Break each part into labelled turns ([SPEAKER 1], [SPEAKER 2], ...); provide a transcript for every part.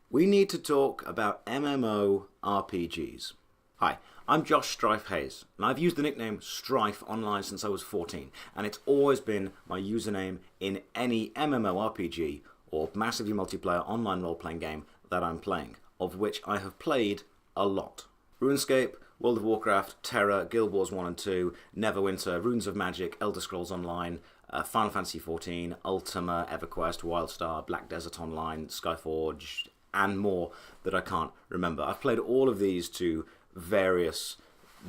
[SPEAKER 1] We need to talk about MMORPGs. Hi, I'm Josh Strife Hayes, and I've used the nickname Strife online since I was 14, and it's always been my username in any MMORPG or massively multiplayer online role-playing game that I'm playing, of which I have played a lot. RuneScape, World of Warcraft, Terra, Guild Wars 1 and 2, Neverwinter, Runes of Magic, Elder Scrolls Online, Final Fantasy XIV, Ultima, EverQuest, WildStar, Black Desert Online, Skyforge, and more that I can't remember. I've played all of these to various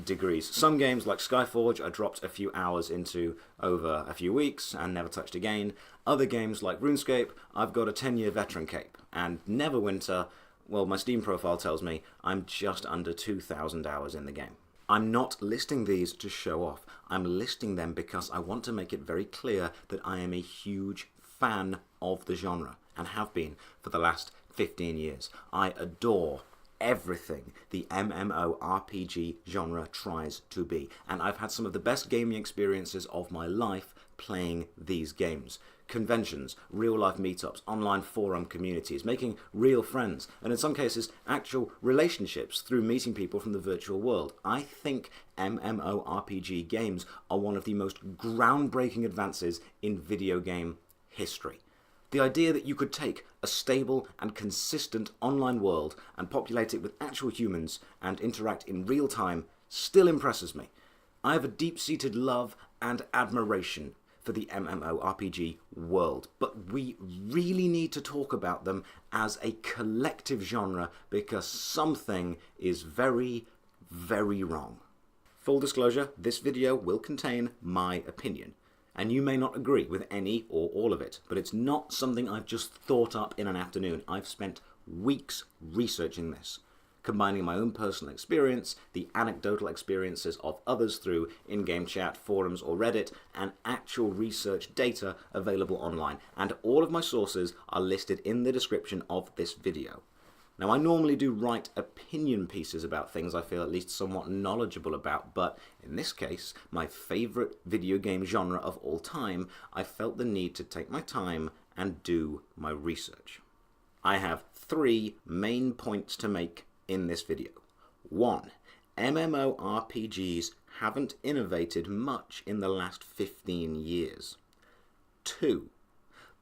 [SPEAKER 1] degrees. Some games like Skyforge I dropped a few hours into over a few weeks and never touched again. Other games like RuneScape I've got a 10-year veteran cape. And Neverwinter, well, my Steam profile tells me I'm just under 2,000 hours in the game. I'm not listing these to show off. I'm listing them because I want to make it very clear that I am a huge fan of the genre and have been for the last 15 years. I adore everything the MMORPG genre tries to be, and I've had some of the best gaming experiences of my life playing these games. Conventions, real-life meetups, online forum communities, making real friends, and in some cases actual relationships through meeting people from the virtual world. I think MMORPG games are one of the most groundbreaking advances in video game history. The idea that you could take a stable and consistent online world and populate it with actual humans and interact in real time still impresses me. I have a deep-seated love and admiration for the MMORPG world, but we really need to talk about them as a collective genre because something is very, very wrong. Full disclosure, this video will contain my opinion. And you may not agree with any or all of it, but it's not something I've just thought up in an afternoon. I've spent weeks researching this, combining my own personal experience, the anecdotal experiences of others through in-game chat, forums, or Reddit, and actual research data available online. And all of my sources are listed in the description of this video. Now, I normally do write opinion pieces about things I feel at least somewhat knowledgeable about, but in this case, my favourite video game genre of all time, I felt the need to take my time and do my research. I have 3 main points to make in this video. 1. MMORPGs haven't innovated much in the last 15 years. 2.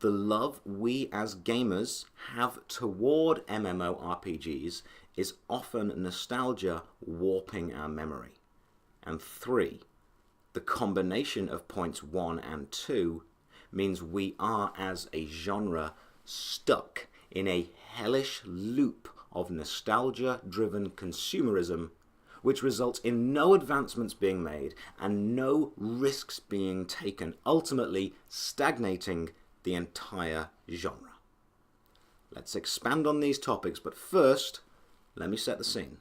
[SPEAKER 1] The love we as gamers have toward MMORPGs is often nostalgia warping our memory. And 3, the combination of points 1 and 2 means we are as a genre stuck in a hellish loop of nostalgia-driven consumerism which results in no advancements being made and no risks being taken, ultimately stagnating the entire genre. Let's expand on these topics, but first, let me set the scene.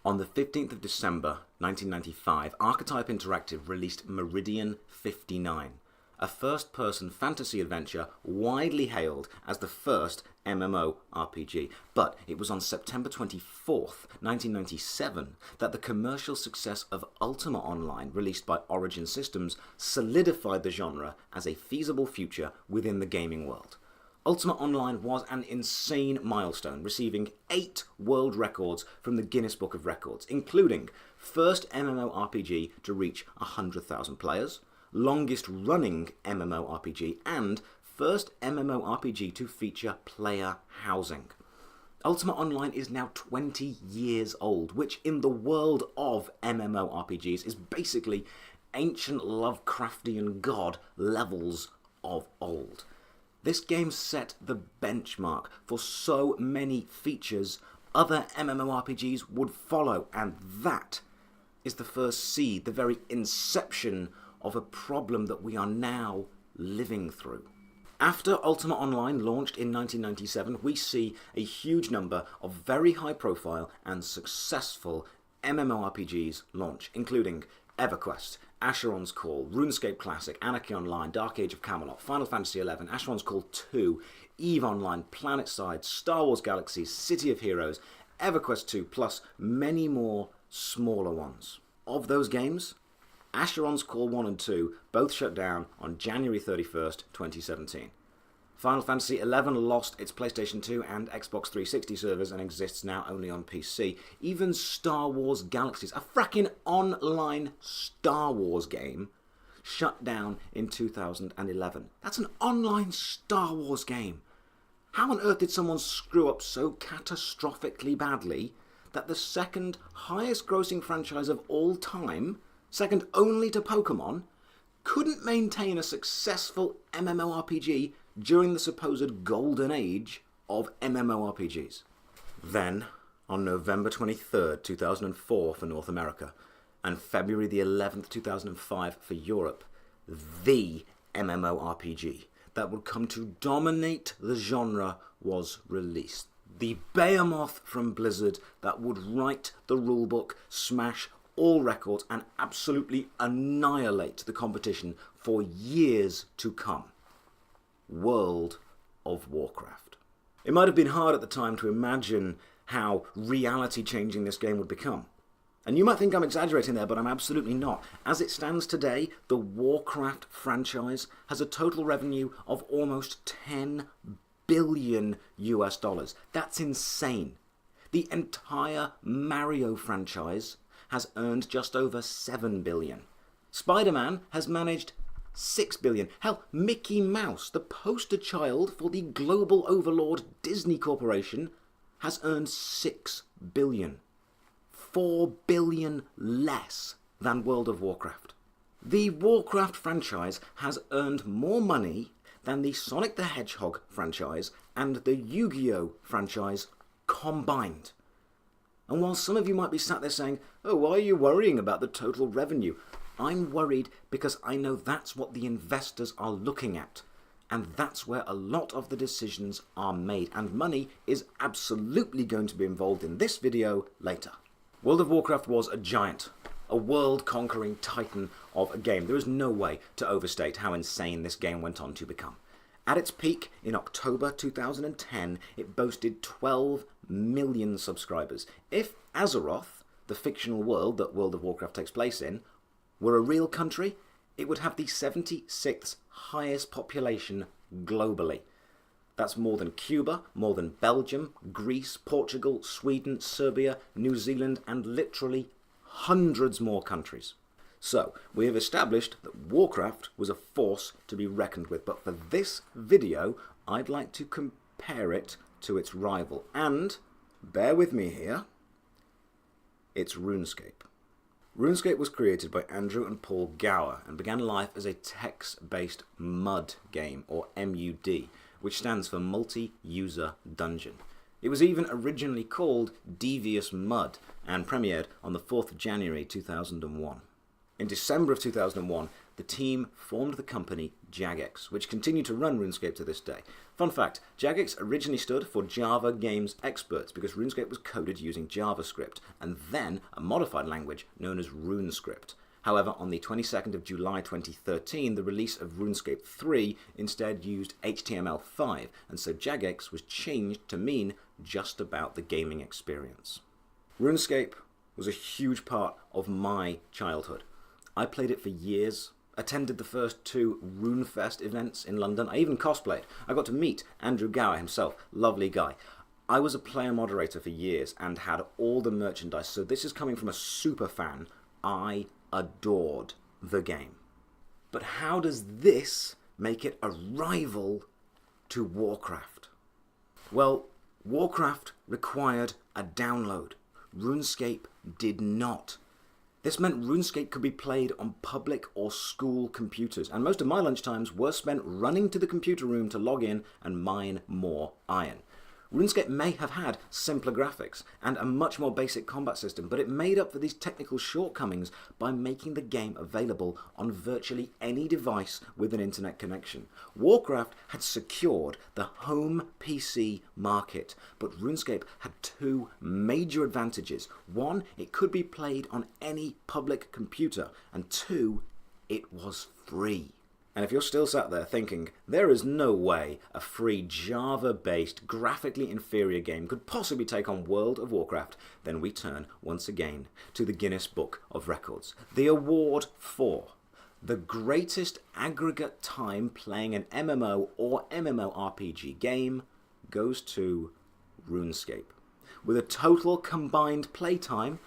[SPEAKER 1] On the 15th of December 1995, Archetype Interactive released Meridian 59, a first-person fantasy adventure widely hailed as the first MMORPG. But it was on September 24th, 1997, that the commercial success of Ultima Online, released by Origin Systems, solidified the genre as a feasible future within the gaming world. Ultima Online was an insane milestone, receiving 8 world records from the Guinness Book of Records, including first MMORPG to reach 100,000 players, longest running MMORPG, and first MMORPG to feature player housing. Ultima Online is now 20 years old, which in the world of MMORPGs is basically ancient Lovecraftian god levels of old. This game set the benchmark for so many features other MMORPGs would follow, and that is the first seed, the very inception of a problem that we are now living through. After Ultima Online launched in 1997, we see a huge number of very high-profile and successful MMORPGs launch, including EverQuest, Asheron's Call, RuneScape Classic, Anarchy Online, Dark Age of Camelot, Final Fantasy XI, Asheron's Call 2, EVE Online, PlanetSide, Star Wars Galaxies, City of Heroes, EverQuest 2, plus many more smaller ones. Of those games, Asheron's Call 1 and 2 both shut down on January 31st, 2017. Final Fantasy XI lost its PlayStation 2 and Xbox 360 servers and exists now only on PC. Even Star Wars Galaxies, a fracking online Star Wars game, shut down in 2011. That's an online Star Wars game. How on earth did someone screw up so catastrophically badly that the second highest grossing franchise of all time, second only to Pokemon, couldn't maintain a successful MMORPG during the supposed golden age of MMORPGs? Then, on November 23rd, 2004 for North America, and February the 11th, 2005 for Europe, the MMORPG that would come to dominate the genre was released. The behemoth from Blizzard that would write the rulebook, smash all records, and absolutely annihilate the competition for years to come. World of Warcraft. It might have been hard at the time to imagine how reality-changing this game would become. And you might think I'm exaggerating there, but I'm absolutely not. As it stands today, the Warcraft franchise has a total revenue of almost $10 billion US. That's insane. The entire Mario franchise has earned just over $7 billion. Spider-Man has managed $6 billion. Hell, Mickey Mouse, the poster child for the global overlord Disney Corporation, has earned $6 billion. $4 billion less than World of Warcraft. The Warcraft franchise has earned more money than the Sonic the Hedgehog franchise and the Yu-Gi-Oh franchise combined. And while some of you might be sat there saying, "Oh, why are you worrying about the total revenue?" I'm worried because I know that's what the investors are looking at. And that's where a lot of the decisions are made. And money is absolutely going to be involved in this video later. World of Warcraft was a giant, a world-conquering titan of a game. There is no way to overstate how insane this game went on to become. At its peak in October 2010, it boasted 12 million subscribers. If Azeroth, the fictional world that World of Warcraft takes place in, were a real country, it would have the 76th highest population globally. That's more than Cuba, more than Belgium, Greece, Portugal, Sweden, Serbia, New Zealand, and literally hundreds more countries. So, we have established that Warcraft was a force to be reckoned with, but for this video, I'd like to compare it to its rival. And, bear with me here, it's RuneScape. RuneScape was created by Andrew and Paul Gower and began life as a text-based MUD game, or MUD, which stands for Multi-User Dungeon. It was even originally called Devious Mud and premiered on the 4th of January 2001. In December of 2001, the team formed the company Jagex, which continued to run RuneScape to this day. Fun fact, Jagex originally stood for Java Games Experts because RuneScape was coded using JavaScript, and then a modified language known as RuneScript. However, on the 22nd of July 2013, the release of RuneScape 3 instead used HTML5, and so Jagex was changed to mean just about the gaming experience. RuneScape was a huge part of my childhood. I played it for years, attended the first 2 RuneFest events in London. I even cosplayed. I got to meet Andrew Gower himself, lovely guy. I was a player moderator for years and had all the merchandise, so this is coming from a super fan. I adored the game. But how does this make it a rival to Warcraft? Well, Warcraft required a download. RuneScape did not. This meant RuneScape could be played on public or school computers, and most of my lunchtimes were spent running to the computer room to log in and mine more iron. RuneScape may have had simpler graphics and a much more basic combat system, but it made up for these technical shortcomings by making the game available on virtually any device with an internet connection. Warcraft had secured the home PC market, but RuneScape had 2 major advantages. 1, it could be played on any public computer, and 2, it was free. And if you're still sat there thinking, there is no way a free Java-based, graphically inferior game could possibly take on World of Warcraft, then we turn once again to the Guinness Book of Records. The award for The greatest aggregate time playing an MMO or MMORPG game goes to RuneScape, with a total combined playtime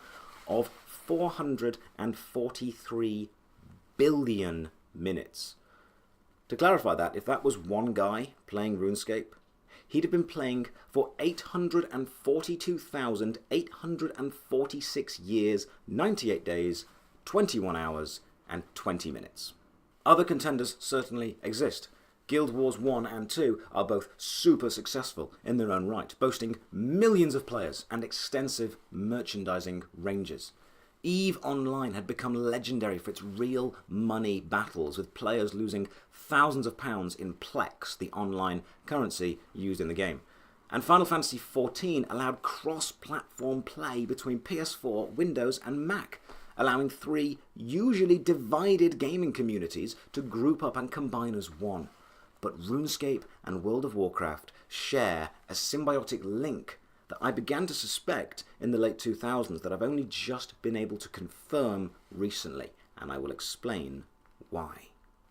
[SPEAKER 1] of 443 billion minutes. To clarify that, if that was one guy playing RuneScape, he'd have been playing for 842,846 years, 98 days, 21 hours, and 20 minutes. Other contenders certainly exist. Guild Wars 1 and 2 are both super successful in their own right, boasting millions of players and extensive merchandising ranges. EVE Online had become legendary for its real money battles, with players losing thousands of pounds in Plex, the online currency used in the game. And Final Fantasy XIV allowed cross-platform play between PS4, Windows and Mac, allowing three usually divided gaming communities to group up and combine as one. But RuneScape and World of Warcraft share a symbiotic link that I began to suspect in the late 2000s that I've only just been able to confirm recently, and I will explain why.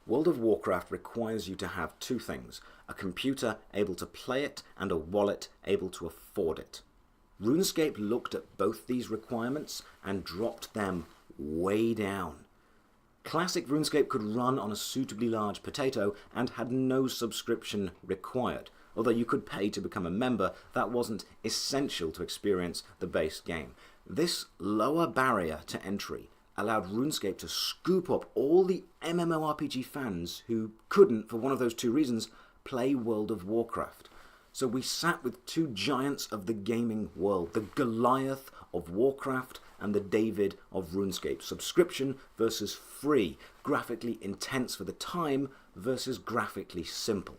[SPEAKER 1] World of Warcraft requires you to have two things: a computer able to play it and a wallet able to afford it. RuneScape looked at both these requirements and dropped them way down. Classic RuneScape could run on a suitably large potato and had no subscription required. Although you could pay to become a member, that wasn't essential to experience the base game. This lower barrier to entry allowed RuneScape to scoop up all the MMORPG fans who couldn't, for one of those two reasons, play World of Warcraft. So we sat with two giants of the gaming world, the Goliath of Warcraft and the David of RuneScape. Subscription versus free, graphically intense for the time versus graphically simple.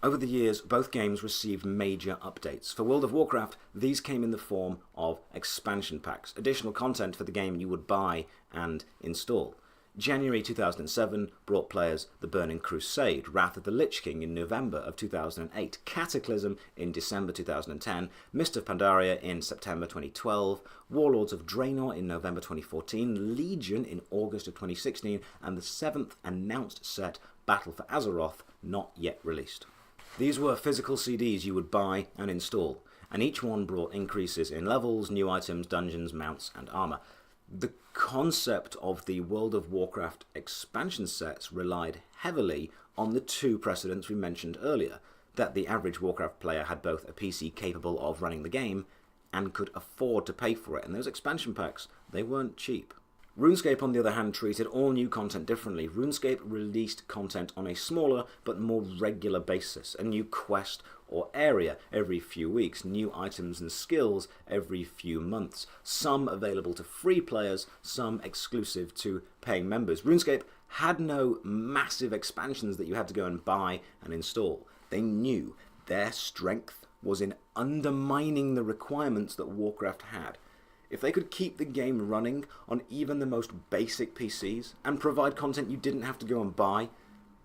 [SPEAKER 1] Over the years, both games received major updates. For World of Warcraft, these came in the form of expansion packs, additional content for the game you would buy and install. January 2007 brought players The Burning Crusade, Wrath of the Lich King in November of 2008, Cataclysm in December 2010, Mist of Pandaria in September 2012, Warlords of Draenor in November 2014, Legion in August of 2016, and the seventh announced set, Battle for Azeroth, not yet released. These were physical CDs you would buy and install, and each one brought increases in levels, new items, dungeons, mounts, and armor. The concept of the World of Warcraft expansion sets relied heavily on the two precedents we mentioned earlier, that the average Warcraft player had both a PC capable of running the game and could afford to pay for it, and those expansion packs, they weren't cheap. RuneScape, on the other hand, treated all new content differently. RuneScape released content on a smaller but more regular basis, a new quest or area every few weeks, new items and skills every few months, some available to free players, some exclusive to paying members. RuneScape had no massive expansions that you had to go and buy and install. They knew their strength was in undermining the requirements that Warcraft had. If they could keep the game running on even the most basic PCs and provide content you didn't have to go and buy,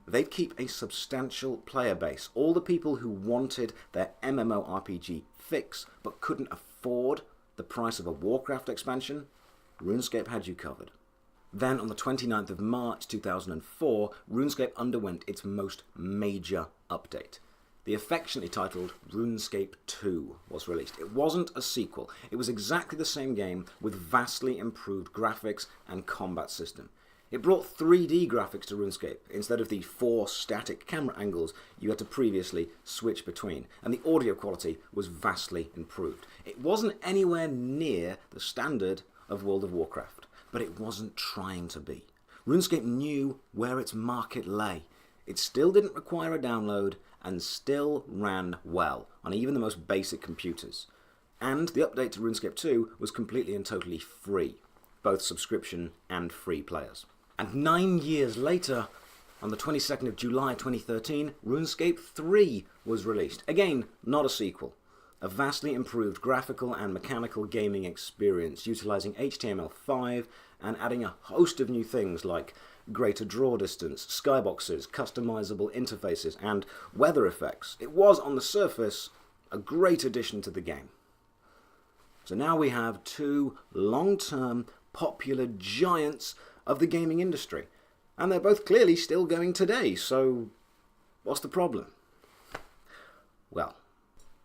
[SPEAKER 1] they'd keep a substantial player base. All the people who wanted their MMORPG fix but couldn't afford the price of a Warcraft expansion, RuneScape had you covered. Then on the 29th of March 2004, RuneScape underwent its most major update. The affectionately titled RuneScape 2 was released. It wasn't a sequel. It was exactly the same game with vastly improved graphics and combat system. It brought 3D graphics to RuneScape instead of the 4 static camera angles you had to previously switch between, and the audio quality was vastly improved. It wasn't anywhere near the standard of World of Warcraft, but it wasn't trying to be. RuneScape knew where its market lay. It still didn't require a download and still ran well on even the most basic computers. And the update to RuneScape 2 was completely and totally free, both subscription and free players. And 9 years later, on the 22nd of July 2013, RuneScape 3 was released. Again, not a sequel. A vastly improved graphical and mechanical gaming experience, utilizing HTML5 and adding a host of new things like greater draw distance, skyboxes, customizable interfaces, and weather effects. It was, on the surface, a great addition to the game. So now we have two long-term popular giants of the gaming industry. And they're both clearly still going today, so what's the problem? Well,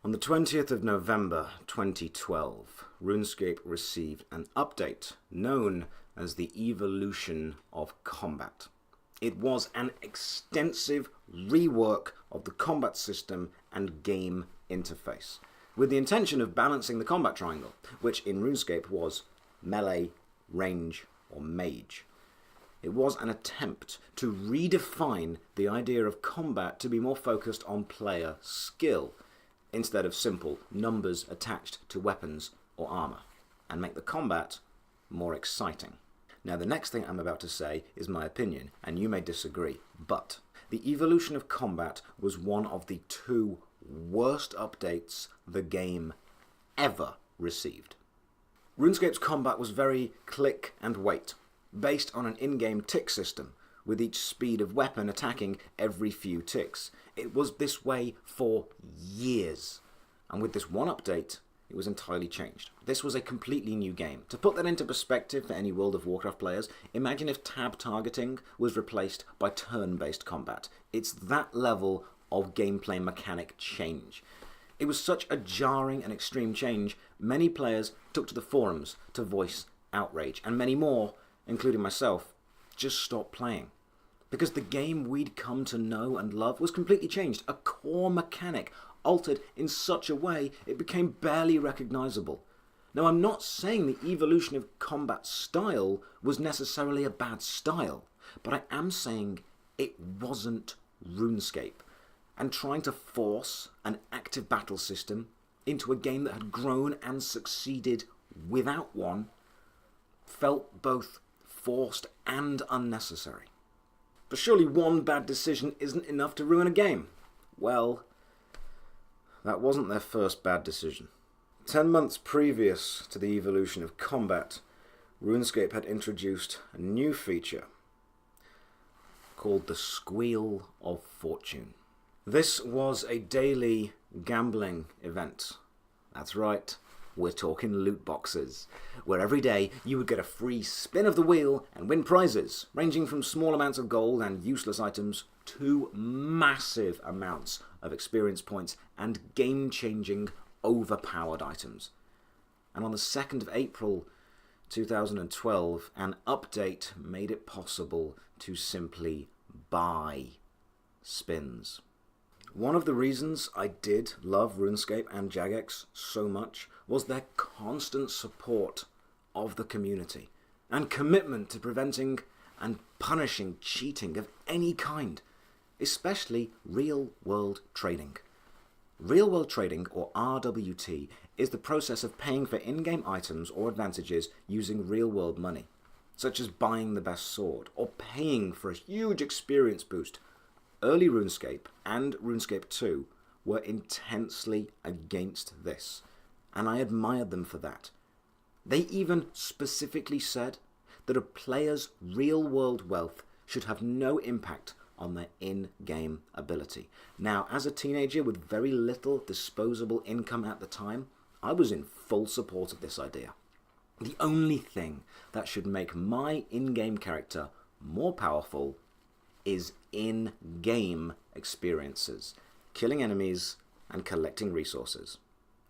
[SPEAKER 1] on the 20th of November 2012, RuneScape received an update known as the Evolution of Combat. It was an extensive rework of the combat system and game interface, with the intention of balancing the combat triangle, which in RuneScape was melee, range, or mage. It was an attempt to redefine the idea of combat to be more focused on player skill, instead of simple numbers attached to weapons or armor, and make the combat more exciting. Now, the next thing I'm about to say is my opinion, and you may disagree, but the Evolution of Combat was one of the 2 worst updates the game ever received. RuneScape's combat was very click and wait, based on an in-game tick system, with each speed of weapon attacking every few ticks. It was this way for years, and with this one update, it was entirely changed. This was a completely new game. To put that into perspective for any World of Warcraft players, imagine if tab targeting was replaced by turn-based combat. It's that level of gameplay mechanic change. It was such a jarring and extreme change, many players took to the forums to voice outrage, and many more, including myself, just stopped playing. Because the game we'd come to know and love was completely changed. A core mechanic altered in such a way it became barely recognizable. Now, I'm not saying the Evolution of Combat style was necessarily a bad style, but I am saying it wasn't RuneScape. And trying to force an active battle system into a game that had grown and succeeded without one felt both forced and unnecessary. But surely one bad decision isn't enough to ruin a game. Well, that wasn't their first bad decision. 10 months previous to the Evolution of Combat, RuneScape had introduced a new feature called the Wheel of Fortune. This was a daily gambling event. That's right, we're talking loot boxes, where every day you would get a free spin of the wheel and win prizes, ranging from small amounts of gold and useless items to massive amounts of experience points and game-changing, overpowered items. And on the 2nd of April 2012, an update made it possible to simply buy spins. One of the reasons I did love RuneScape and Jagex so much was their constant support of the community and commitment to preventing and punishing cheating of any kind, especially real-world trading. Real-world trading, or RWT, is the process of paying for in-game items or advantages using real-world money, such as buying the best sword or paying for a huge experience boost. Early RuneScape and RuneScape 2 were intensely against this, and I admired them for that. They even specifically said that a player's real-world wealth should have no impact on their in-game ability. Now, as a teenager with very little disposable income at the time, I was in full support of this idea. The only thing that should make my in-game character more powerful is in-game experiences, killing enemies and collecting resources.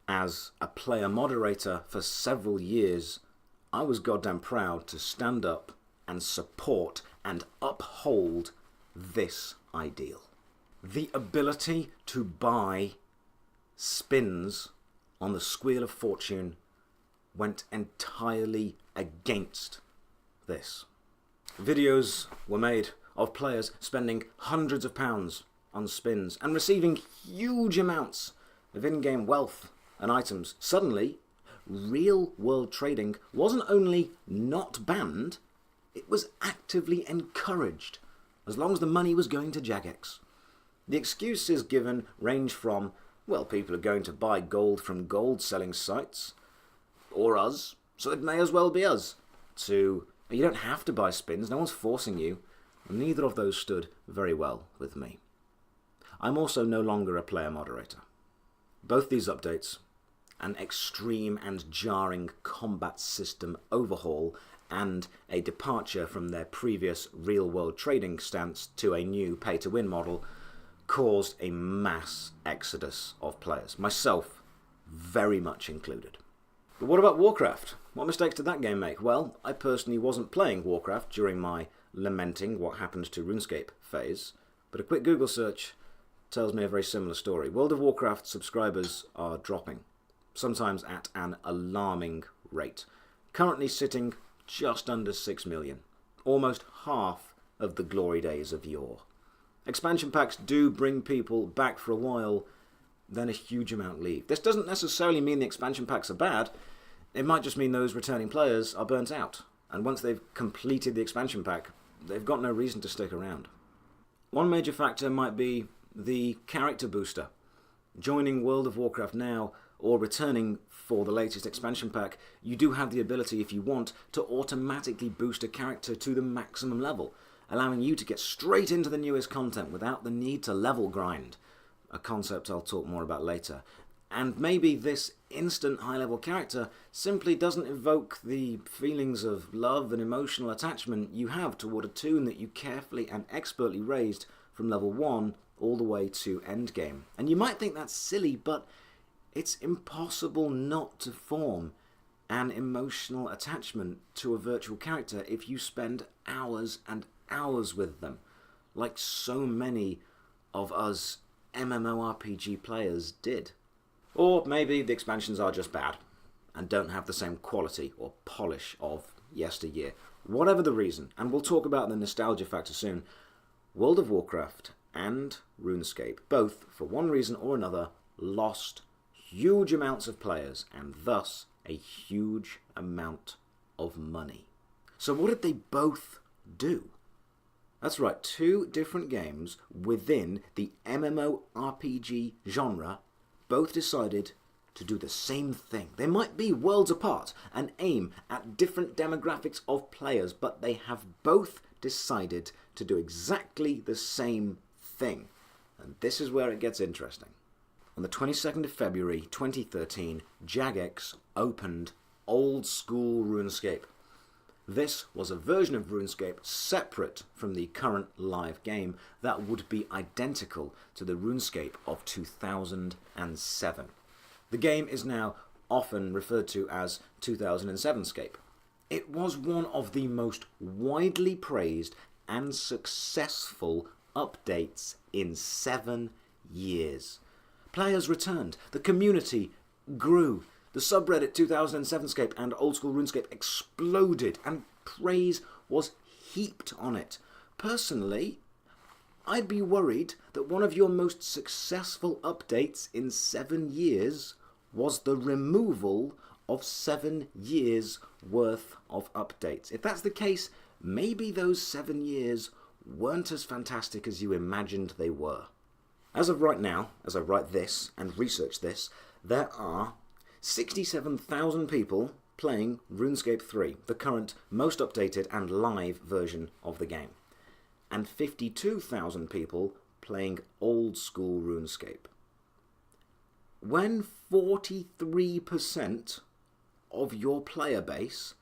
[SPEAKER 1] As a player moderator for several years, I was goddamn proud to stand up and support and uphold this ideal. The ability to buy spins on the Wheel of Fortune went entirely against this. Videos were made of players spending hundreds of pounds on spins and receiving huge amounts of in-game wealth and items. Suddenly, real-world trading wasn't only not banned, it was actively encouraged, as long as the money was going to Jagex. The excuses given range from, well, people are going to buy gold from gold-selling sites, or us, so it may as well be us, to, you don't have to buy spins, no one's forcing you. Neither of those stood very well with me. I'm also no longer a player moderator. Both these updates, an extreme and jarring combat system overhaul, and a departure from their previous real-world trading stance to a new pay-to-win model caused a mass exodus of players, myself very much included. But what about Warcraft? What mistakes did that game make? Well, I personally wasn't playing Warcraft during my lamenting what happened to RuneScape phase, but a quick Google search tells me a very similar story. World of Warcraft subscribers are dropping, sometimes at an alarming rate, currently sitting just under 6 million, almost half of the glory days of yore. Expansion packs do bring people back for a while, then a huge amount leave. This doesn't necessarily mean the expansion packs are bad. It might just mean those returning players are burnt out, and once they've completed the expansion pack, they've got no reason to stick around. One major factor might be the character booster. Joining World of Warcraft now, or returning for the latest expansion pack, you do have the ability, if you want, to automatically boost a character to the maximum level, allowing you to get straight into the newest content without the need to level grind, a concept I'll talk more about later. And maybe this instant high-level character simply doesn't evoke the feelings of love and emotional attachment you have toward a toon that you carefully and expertly raised from level 1 all the way to endgame. And you might think that's silly, but it's impossible not to form an emotional attachment to a virtual character if you spend hours and hours with them, like so many of us MMORPG players did. Or maybe the expansions are just bad and don't have the same quality or polish of yesteryear. Whatever the reason, and we'll talk about the nostalgia factor soon, World of Warcraft and RuneScape, both for one reason or another, lost huge amounts of players and thus a huge amount of money. So what did they both do? That's right, two different games within the MMORPG genre both decided to do the same thing. They might be worlds apart and aim at different demographics of players, but they have both decided to do exactly the same thing. And this is where it gets interesting. On the 22nd of February 2013, Jagex opened Old School Runescape. This was a version of RuneScape separate from the current live game that would be identical to the RuneScape of 2007. The game is now often referred to as 2007scape. It was one of the most widely praised and successful updates in 7 years. Players returned, the community grew, the subreddit 2007scape and Old School RuneScape exploded, and praise was heaped on it. Personally, I'd be worried that one of your most successful updates in 7 years was the removal of 7 years worth of updates. If that's the case, maybe those 7 years weren't as fantastic as you imagined they were. As of right now, as I write this and research this, there are 67,000 people playing RuneScape 3, the current most updated and live version of the game, and 52,000 people playing Old School RuneScape. When 43% of your player base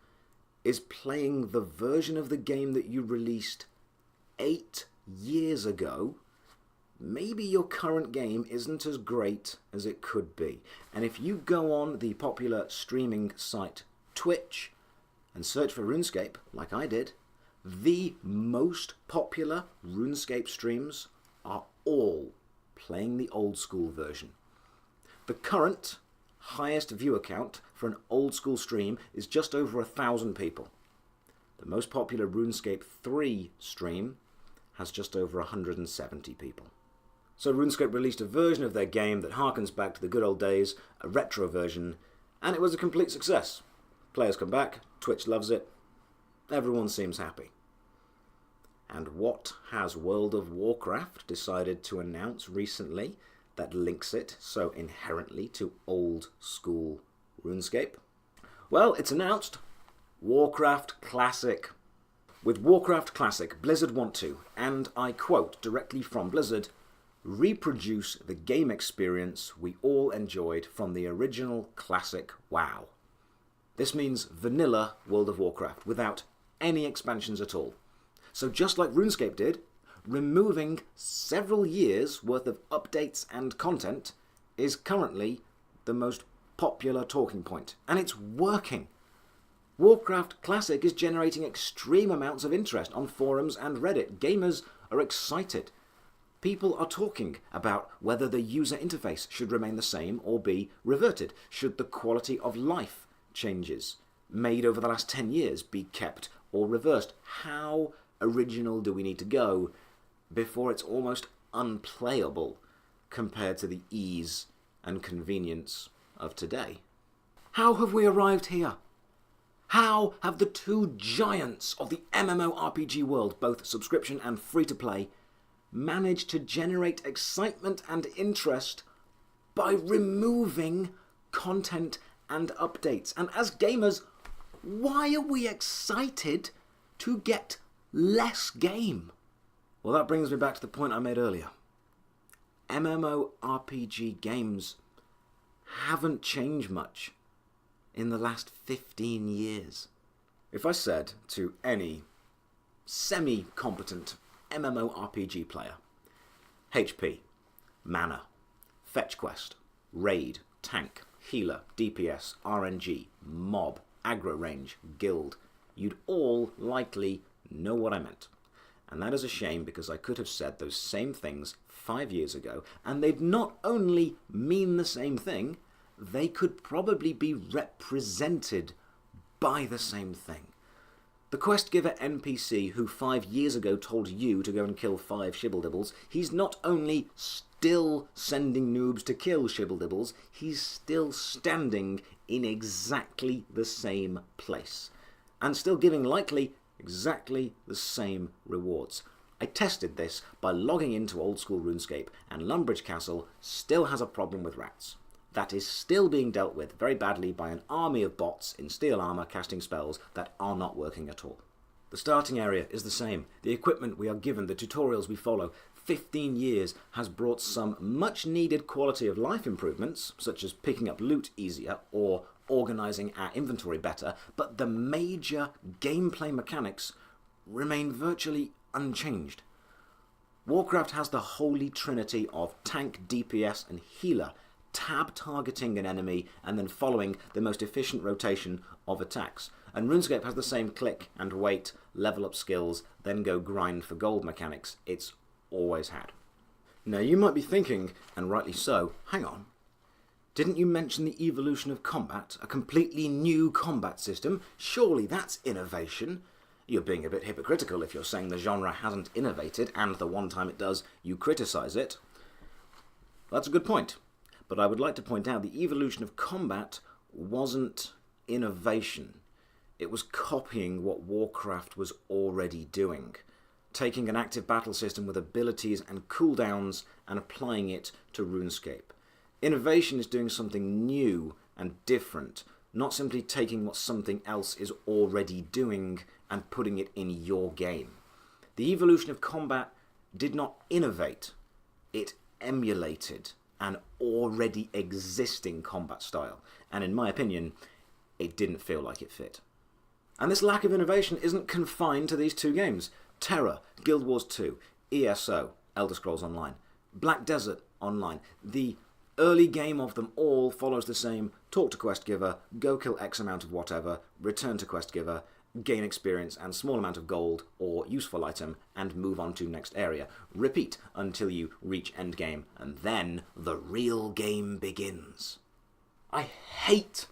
[SPEAKER 1] is playing the version of the game that you released 8 years ago, maybe your current game isn't as great as it could be. And if you go on the popular streaming site Twitch and search for RuneScape, like I did, the most popular RuneScape streams are all playing the old school version. The current highest viewer count for an old school stream is just over 1,000 people. The most popular RuneScape 3 stream has just over 170 people. So RuneScape released a version of their game that harkens back to the good old days, a retro version, and it was a complete success. Players come back, Twitch loves it, everyone seems happy. And what has World of Warcraft decided to announce recently that links it so inherently to old school RuneScape? Well, it's announced Warcraft Classic. With Warcraft Classic, Blizzard want to, and I quote directly from Blizzard, reproduce the game experience we all enjoyed from the original classic WoW. This means vanilla World of Warcraft without any expansions at all. So just like RuneScape did, removing several years worth of updates and content is currently the most popular talking point, and it's working. Warcraft Classic is generating extreme amounts of interest on forums and Reddit. Gamers are excited. People are talking about whether the user interface should remain the same or be reverted. Should the quality of life changes made over the last 10 years be kept or reversed? How original do we need to go before it's almost unplayable compared to the ease and convenience of today? How have we arrived here? How have the two giants of the MMORPG world, both subscription and free-to-play, managed to generate excitement and interest by removing content and updates? And as gamers, why are we excited to get less game? Well, that brings me back to the point I made earlier. MMORPG games haven't changed much in the last 15 years. If I said to any semi-competent MMORPG player, HP, mana, fetch quest, raid, tank, healer, DPS, RNG, mob, aggro range, guild, you'd all likely know what I meant. And that is a shame, because I could have said those same things 5 years ago, and they'd not only mean the same thing, they could probably be represented by the same thing. The quest giver NPC who 5 years ago told you to go and kill 5 shibble-dibbles, he's not only still sending noobs to kill shibble-dibbles, he's still standing in exactly the same place, and still giving likely exactly the same rewards. I tested this by logging into old school RuneScape, and Lumbridge Castle still has a problem with rats. That is still being dealt with very badly by an army of bots in steel armor casting spells that are not working at all. The starting area is the same. The equipment we are given, the tutorials we follow, 15 years has brought some much needed quality of life improvements, such as picking up loot easier or organising our inventory better, but the major gameplay mechanics remain virtually unchanged. Warcraft has the holy trinity of tank, DPS and healer, tab targeting an enemy and then following the most efficient rotation of attacks. And RuneScape has the same click and wait, level up skills, then go grind for gold mechanics it's always had. Now you might be thinking, and rightly so, hang on, didn't you mention the evolution of combat, a completely new combat system? Surely that's innovation. You're being a bit hypocritical if you're saying the genre hasn't innovated and the one time it does, you criticise it. That's a good point. But I would like to point out the evolution of combat wasn't innovation. It was copying what Warcraft was already doing, taking an active battle system with abilities and cooldowns and applying it to RuneScape. Innovation is doing something new and different, not simply taking what something else is already doing and putting it in your game. The evolution of combat did not innovate, it emulated an already existing combat style, and in my opinion, it didn't feel like it fit. And this lack of innovation isn't confined to these two games. Terra, Guild Wars 2, ESO, Elder Scrolls Online, Black Desert Online, the early game of them all follows the same: talk to quest giver, go kill X amount of whatever, return to quest giver, gain experience and small amount of gold or useful item, and move on to next area. Repeat until you reach endgame, and then the real game begins. I hate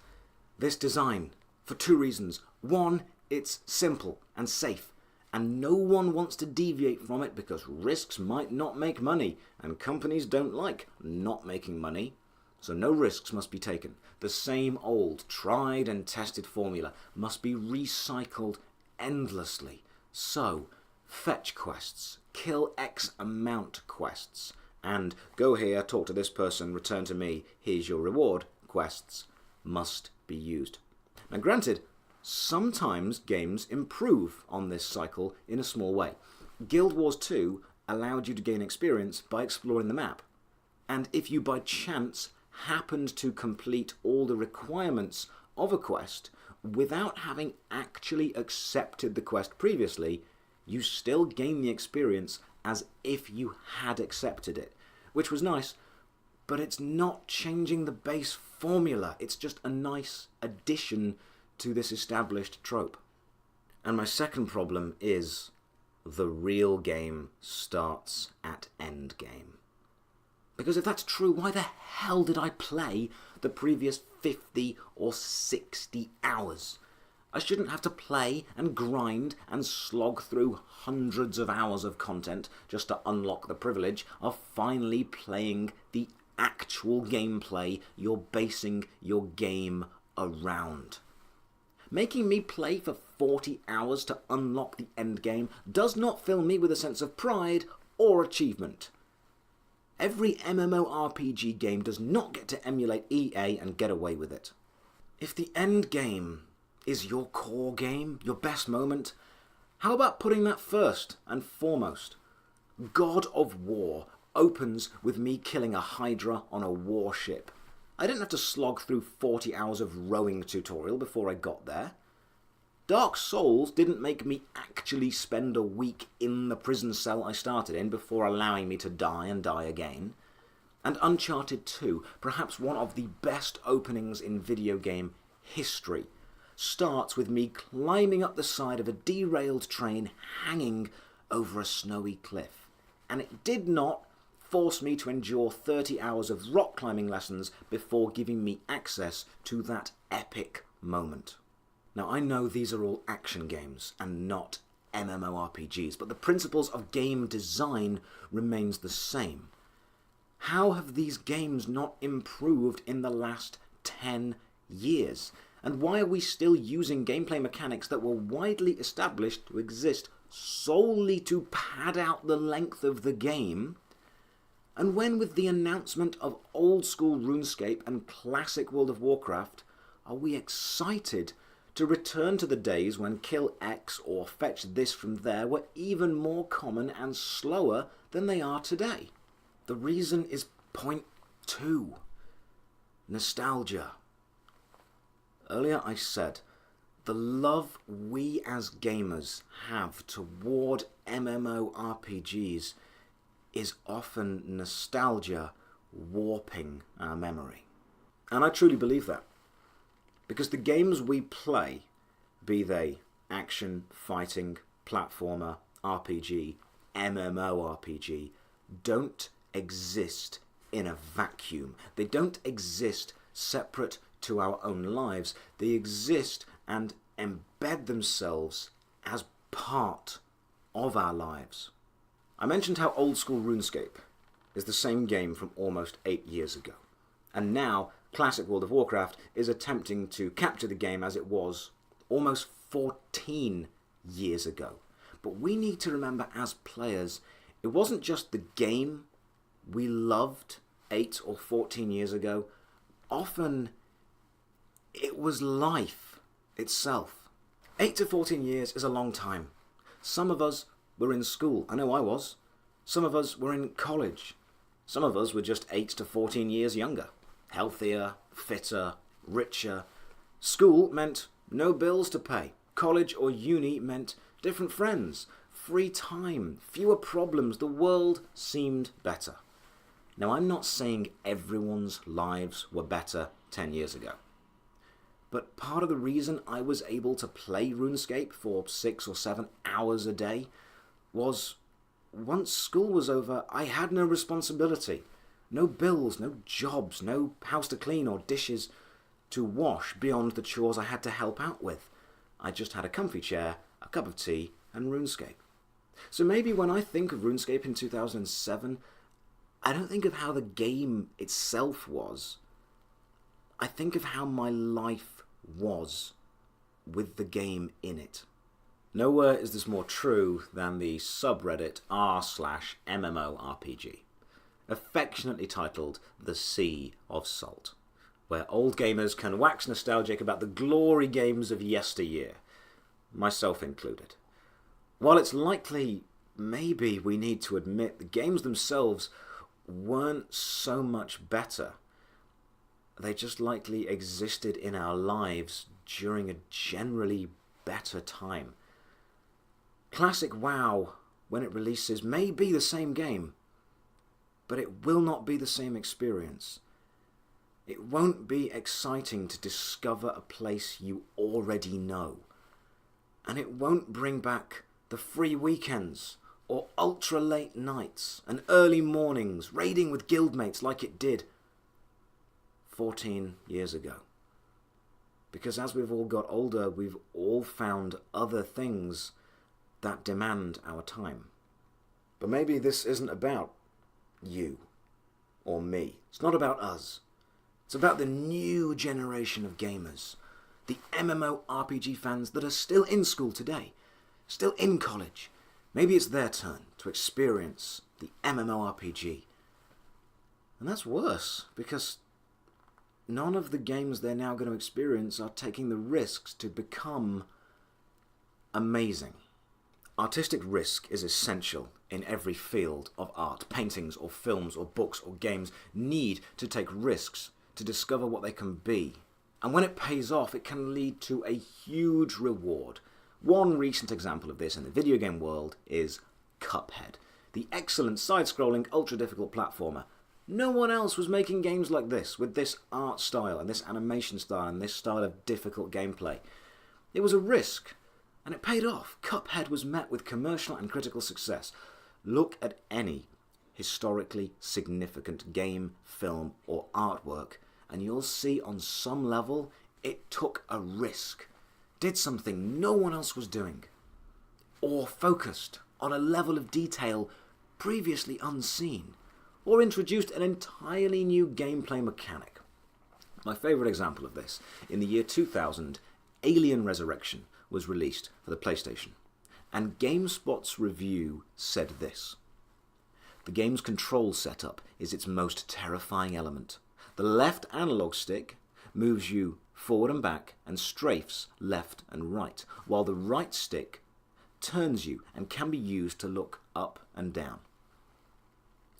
[SPEAKER 1] this design for two reasons. One, it's simple and safe, and no one wants to deviate from it because risks might not make money, and companies don't like not making money, so no risks must be taken. The same old, tried and tested formula must be recycled endlessly. So, fetch quests, kill X amount quests, and go here, talk to this person, return to me, here's your reward quests must be used. Now granted, sometimes games improve on this cycle in a small way. Guild Wars 2 allowed you to gain experience by exploring the map, and if you by chance happened to complete all the requirements of a quest without having actually accepted the quest previously, you still gain the experience as if you had accepted it, which was nice, but it's not changing the base formula. It's just a nice addition to this established trope. And my second problem is the real game starts at endgame. Because if that's true, why the hell did I play the previous 50 or 60 hours? I shouldn't have to play and grind and slog through hundreds of hours of content just to unlock the privilege of finally playing the actual gameplay you're basing your game around. Making me play for 40 hours to unlock the endgame does not fill me with a sense of pride or achievement. Every MMORPG game does not get to emulate EA and get away with it. If the endgame is your core game, your best moment, how about putting that first and foremost? God of War opens with me killing a Hydra on a warship. I didn't have to slog through 40 hours of rowing tutorial before I got there. Dark Souls didn't make me actually spend a week in the prison cell I started in before allowing me to die and die again. And Uncharted 2, perhaps one of the best openings in video game history, starts with me climbing up the side of a derailed train hanging over a snowy cliff. And it did not force me to endure 30 hours of rock climbing lessons before giving me access to that epic moment. Now, I know these are all action games and not MMORPGs, but the principles of game design remains the same. How have these games not improved in the last 10 years? And why are we still using gameplay mechanics that were widely established to exist solely to pad out the length of the game? And when, with the announcement of old school RuneScape and classic World of Warcraft, are we excited to return to the days when kill X or fetch this from there were even more common and slower than they are today? The reason is point 2. Nostalgia. Earlier I said, the love we as gamers have toward MMORPGs is often nostalgia warping our memory. And I truly believe that. Because the games we play, be they action, fighting, platformer, RPG, MMORPG, don't exist in a vacuum. They don't exist separate to our own lives. They exist and embed themselves as part of our lives. I mentioned how old school RuneScape is the same game from almost 8 years ago. And now classic World of Warcraft is attempting to capture the game as it was almost 14 years ago. But we need to remember as players, it wasn't just the game we loved 8 or 14 years ago. Often it was life itself. 8 to 14 years is a long time. Some of us were in school. I know I was. Some of us were in college. Some of us were just 8 to 14 years younger. Healthier, fitter, richer. School meant no bills to pay. College or uni meant different friends, free time, fewer problems. The world seemed better. Now, I'm not saying everyone's lives were better 10 years ago. But part of the reason I was able to play RuneScape for 6 or 7 hours a day was once school was over, I had no responsibility. No bills, no jobs, no house to clean or dishes to wash beyond the chores I had to help out with. I just had a comfy chair, a cup of tea, and RuneScape. So maybe when I think of RuneScape in 2007, I don't think of how the game itself was. I think of how my life was with the game in it. Nowhere is this more true than the subreddit r/MMORPG, affectionately titled The Sea of Salt, where old gamers can wax nostalgic about the glory games of yesteryear, myself included. While it's likely, maybe we need to admit, the games themselves weren't so much better, They just likely existed in our lives during a generally better time. Classic WoW, when it releases, may be the same game, but it will not be the same experience. It won't be exciting to discover a place you already know. And it won't bring back the free weekends or ultra late nights and early mornings raiding with guildmates like it did 14 years ago. Because as we've all got older, we've all found other things that demand our time. But maybe this isn't about you or me. It's not about us. It's about the new generation of gamers, the MMORPG fans that are still in school today, still in college. Maybe it's their turn to experience the MMORPG. And that's worse, because none of the games they're now going to experience are taking the risks to become amazing. Artistic risk is essential in every field of art. Paintings or films or books or games need to take risks to discover what they can be. And when it pays off, it can lead to a huge reward. One recent example of this in the video game world is Cuphead, the excellent side-scrolling, ultra-difficult platformer. No one else was making games like this, with this art style and this animation style and this style of difficult gameplay. It was a risk, and it paid off. Cuphead was met with commercial and critical success. Look at any historically significant game, film, or artwork, and you'll see on some level it took a risk, did something no one else was doing, or focused on a level of detail previously unseen, or introduced an entirely new gameplay mechanic. My favourite example of this, in the year 2000, Alien Resurrection was released for the PlayStation, and GameSpot's review said this: "The game's control setup is its most terrifying element. The left analog stick moves you forward and back and strafes left and right, while the right stick turns you and can be used to look up and down."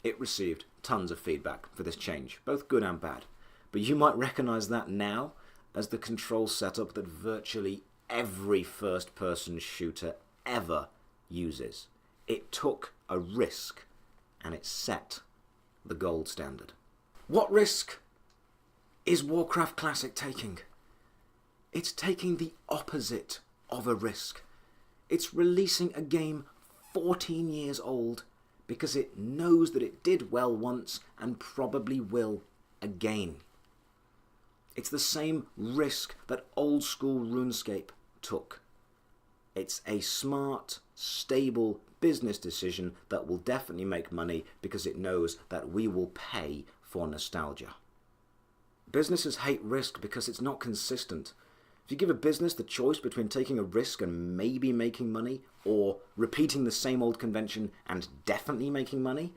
[SPEAKER 1] It received tons of feedback for this change, both good and bad, but you might recognise that now as the control setup that virtually every first-person shooter ever uses. It took a risk, and it set the gold standard. What risk is Warcraft Classic taking? It's taking the opposite of a risk. It's releasing a game 14 years old because it knows that it did well once and probably will again. It's the same risk that old school RuneScape took. It's a smart, stable business decision that will definitely make money because it knows that we will pay for nostalgia. Businesses hate risk because it's not consistent. If you give a business the choice between taking a risk and maybe making money, or repeating the same old convention and definitely making money,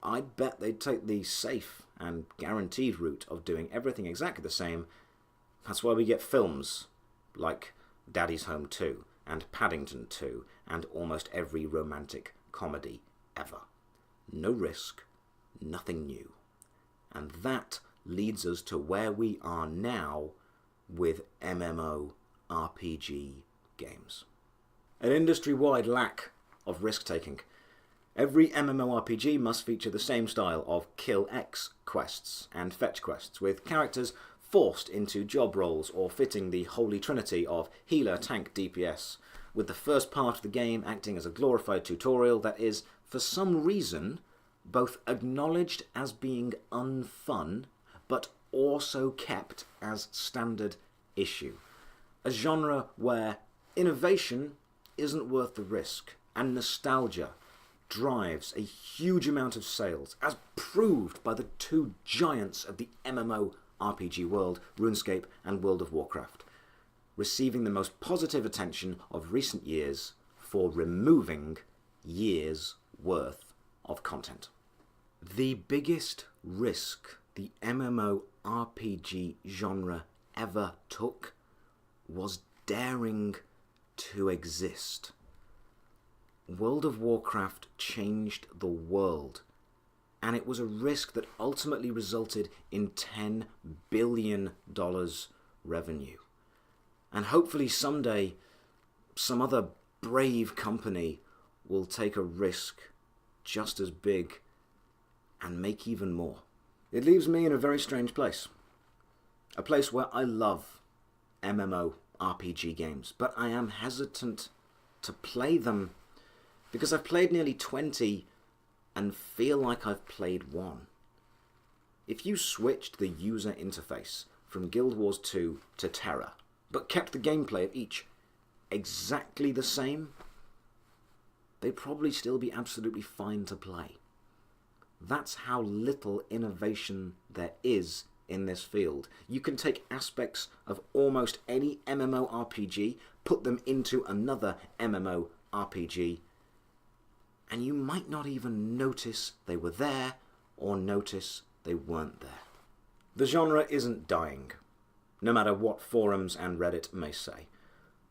[SPEAKER 1] I'd bet they'd take the safe and guaranteed route of doing everything exactly the same. That's why we get films like Daddy's Home 2 and Paddington 2 and almost every romantic comedy ever. No risk, nothing new. And that leads us to where we are now with MMORPG games. An industry-wide lack of risk-taking. Every MMORPG must feature the same style of kill X quests and fetch quests, with characters forced into job roles or fitting the holy trinity of healer, tank, DPS, with the first part of the game acting as a glorified tutorial that is, for some reason, both acknowledged as being unfun, but also kept as standard issue. A genre where innovation isn't worth the risk, and nostalgia drives a huge amount of sales, as proved by the two giants of the MMORPG world, RuneScape and World of Warcraft, receiving the most positive attention of recent years for removing years' worth of content. The biggest risk the MMORPG genre ever took was daring to exist. World of Warcraft changed the world And it was a risk that ultimately resulted in $10 billion revenue. And hopefully someday some other brave company will take a risk just as big and make even more. It leaves me in a very strange place. A place where I love MMORPG games, but I am hesitant to play them because I've played nearly 20 and feel like I've played one. If you switched the user interface from Guild Wars 2 to Terra, but kept the gameplay of each exactly the same, they'd probably still be absolutely fine to play. That's how little innovation there is in this field. You can take aspects of almost any MMORPG, put them into another MMORPG, and you might not even notice they were there or notice they weren't there. The genre isn't dying, no matter what forums and Reddit may say.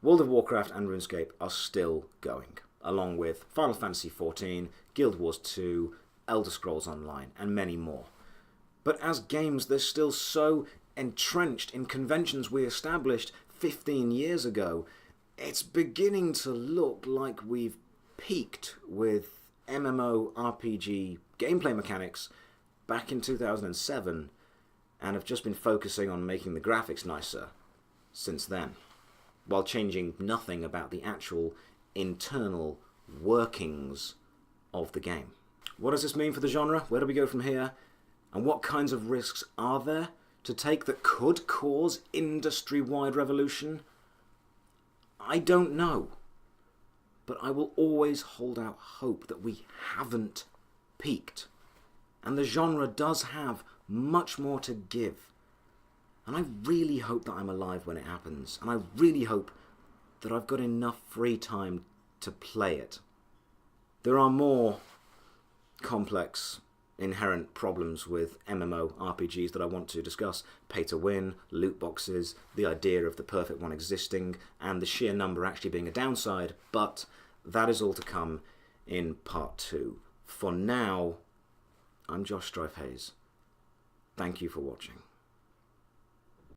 [SPEAKER 1] World of Warcraft and RuneScape are still going, along with Final Fantasy XIV, Guild Wars 2, Elder Scrolls Online, and many more. But as games, they're still so entrenched in conventions we established 15 years ago, it's beginning to look like we've peaked with MMORPG gameplay mechanics back in 2007 and have just been focusing on making the graphics nicer since then, while changing nothing about the actual internal workings of the game. What does this mean for the genre? Where do we go from here? And what kinds of risks are there to take that could cause industry-wide revolution? I don't know. But I will always hold out hope that we haven't peaked. And the genre does have much more to give. And I really hope that I'm alive when it happens. And I really hope that I've got enough free time to play it. There are more complex, inherent problems with MMORPGs that I want to discuss. Pay to win, loot boxes, the idea of the perfect one existing, and the sheer number actually being a downside, but that is all to come in part 2. For now, I'm Josh Strife Hayes. Thank you for watching.